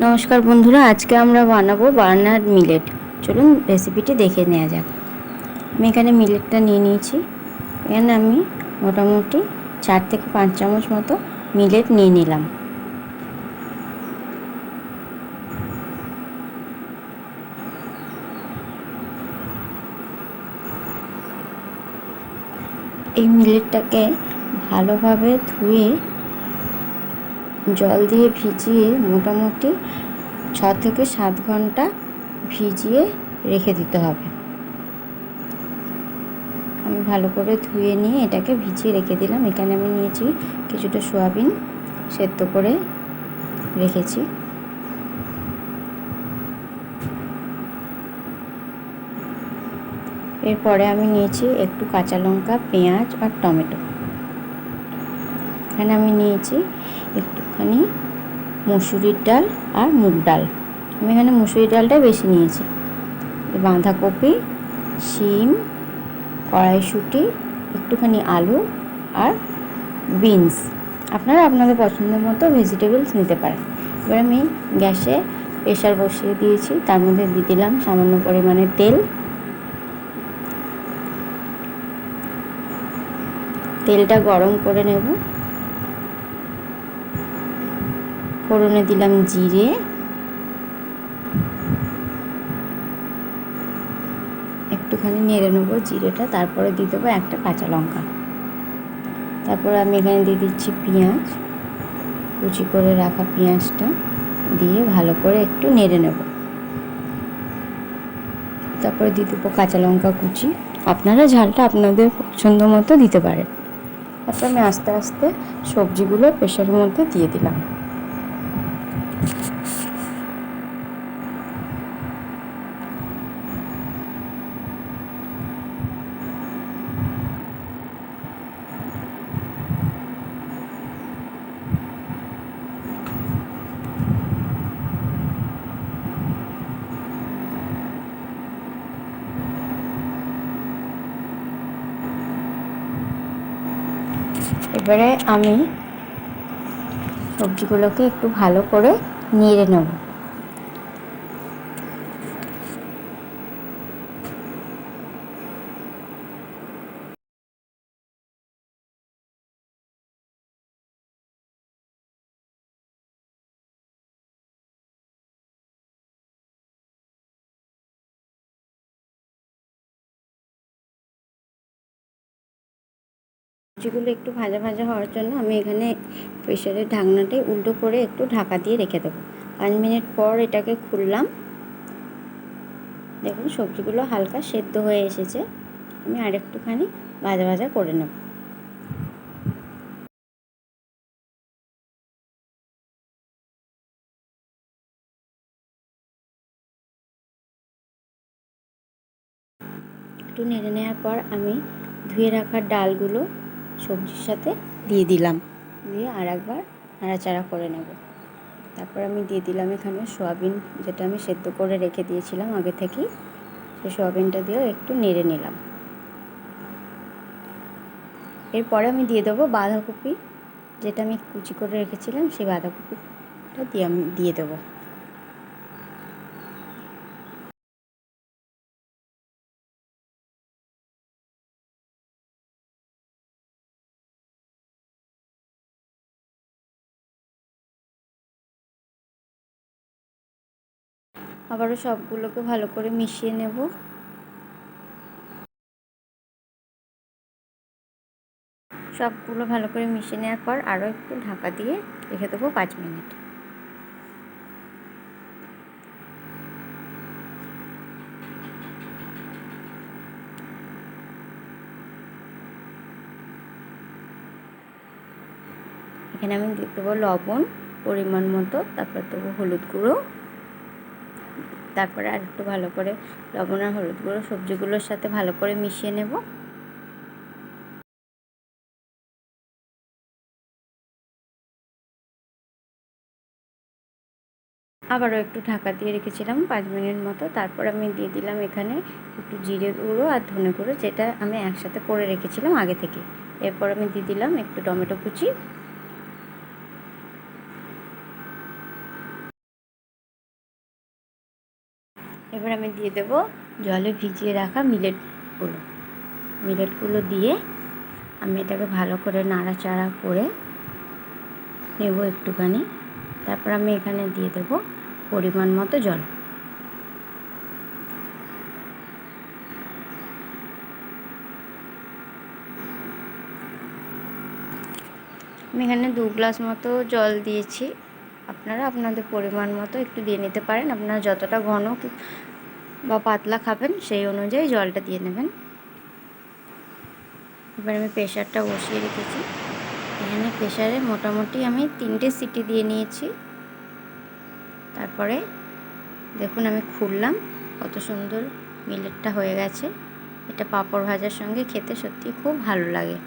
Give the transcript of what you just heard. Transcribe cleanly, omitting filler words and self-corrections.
নমস্কার বন্ধুরা, আজকে আমরা বানাবো বার্নার্ড মিলেট। চলুন রেসিপিটি দেখে নেওয়া যাক। আমি এখানে মিলেটটা নিয়ে নিয়েছি। এখানে আমি মোটামুটি 4 থেকে 5 চামচ মতো মিলেট নিয়ে নিলাম। এই মিলেটটাকে ভালোভাবে ধুয়ে জল দিয়ে ভিজিয়ে মোটামুটি 6 থেকে 7 ঘন্টা ভিজিয়ে রেখে দিতে হবে। আমি ভালো করে ধুয়ে নিয়ে এটাকে ভিজিয়ে রেখে দিলাম। এখানে আমি নিয়েছি কিছুটা সয়াবিন সেদ্ধ করে রেখেছি। এরপরে আমি নিয়েছি একটু কাঁচা লঙ্কা, পেঁয়াজ আর টমেটো। এখানে আমি নিয়েছি একটুখানি মুসুরির ডাল আর মুগ ডাল। আমি এখানে মুসুরির ডালটা বেশি নিয়েছি। বাঁধাকপি, শিম, কড়াইশুঁটি, একটুখানি আলু আর বিনস। আপনারা আপনাদের পছন্দ মতো ভেজিটেবলস নিতে পারেন। এবার আমি গ্যাসে প্রেসার বসিয়ে দিয়েছি। তার মধ্যে দিয়ে দিলাম সামান্য পরিমাণে তেল। তেলটা গরম করে নেব। ফোড়নে দিলাম জিরে, একটুখানি নেড়ে নেবো জিরেটা। তারপরে দিয়ে দেবো একটা কাঁচা লঙ্কা। তারপরে আমি এখানে দিয়ে দিচ্ছি পেঁয়াজ, কুচি করে রাখা পেঁয়াজটা দিয়ে ভালো করে একটু নেড়ে নেব। তারপরে দিয়ে দেবো কাঁচা লঙ্কা কুচি। আপনারা ঝালটা আপনাদের পছন্দ মতো দিতে পারেন। তারপর আমি আস্তে আস্তে সবজিগুলো প্রেসারের মধ্যে দিয়ে দিলাম। এবারে আমি সবজিগুলোকে একটু ভালো করে নেড়ে নেব। সবজিগুলো একটু ভাজা ভাজা হওয়ার জন্য আমি এখানে প্রেসারের ঢাকনাটাই উল্টো করে একটু ঢাকা দিয়ে রেখে দেবো। 5 মিনিট পর এটাকে খুললাম। দেখুন সবজিগুলো হালকা সেদ্ধ হয়ে এসেছে। আমি আর একটুখানি ভাজা ভাজা করে নেব। একটু নেড়ে নেওয়ার পর আমি ধুয়ে রাখা ডালগুলো সবজির সাথে দিয়ে দিলাম। দিয়ে আর একবার নাড়াচাড়া করে নেব। তারপর আমি দিয়ে দিলাম এখানে সয়াবিন, যেটা আমি সেদ্ধ করে রেখে দিয়েছিলাম আগে থেকেই। সেই সয়াবিনটা দিয়েও একটু নেড়ে নিলাম। এরপরে আমি দিয়ে দেবো বাঁধাকপি, যেটা আমি কুচি করে রেখেছিলাম। সেই বাঁধাকপিটা আমি দিয়ে দেবো। আবারও সবগুলোকে ভালো করে মিশিয়ে নেব। সবগুলো ভালো করে মিশিয়ে নেওয়ার পর আরও একটু ঢাকা দিয়ে রেখে দেবো 5 মিনিট। এখানে আমি দিয়ে দেবো লবণ পরিমাণ মতো, তারপর দেবো হলুদ গুঁড়ো। তারপরে আর একটু ভালো করে লবণ আর হলুদ গুঁড়ো সবজিগুলোর সাথে ভালো করে মিশিয়ে নেব। আবারও একটু ঢাকা দিয়ে রেখেছিলাম 5 মিনিট মতো। তারপর আমি দিয়ে দিলাম এখানে একটু জিরে গুঁড়ো আর ধনে গুঁড়ো, যেটা আমি একসাথে করে রেখেছিলাম আগে থেকে। এরপর আমি দিয়ে দিলাম একটু টমেটো কুচি। এবার আমি দিয়ে দেবো জলে ভিজিয়ে রাখা মিলেটগুলো দিয়ে আমি এটাকে ভালো করে নাড়াচাড়া করে নেব একটুখানি। তারপর আমি এখানে দিয়ে দেবো পরিমাণ মতো জল। আমি এখানে 2 গ্লাস মতো জল দিয়েছি, আপনারা আপনাদের পরিমাণ মতো একটু দিয়ে নিতে পারেন। আপনারা যতটা ঘন বা পাতলা খাবেন সেই অনুযায়ী জলটা দিয়ে নেবেন। এবার আমি প্রেশারটা বসিয়ে রেখেছি। এখানে প্রেশারে মোটামুটি আমি 3টে সিটি দিয়ে নিয়েছি। তারপরে দেখুন আমি খুললাম, কত সুন্দর মিলেটটা হয়ে গেছে। এটা পাঁপড় ভাজার সঙ্গে খেতে সত্যি খুব ভালো লাগে।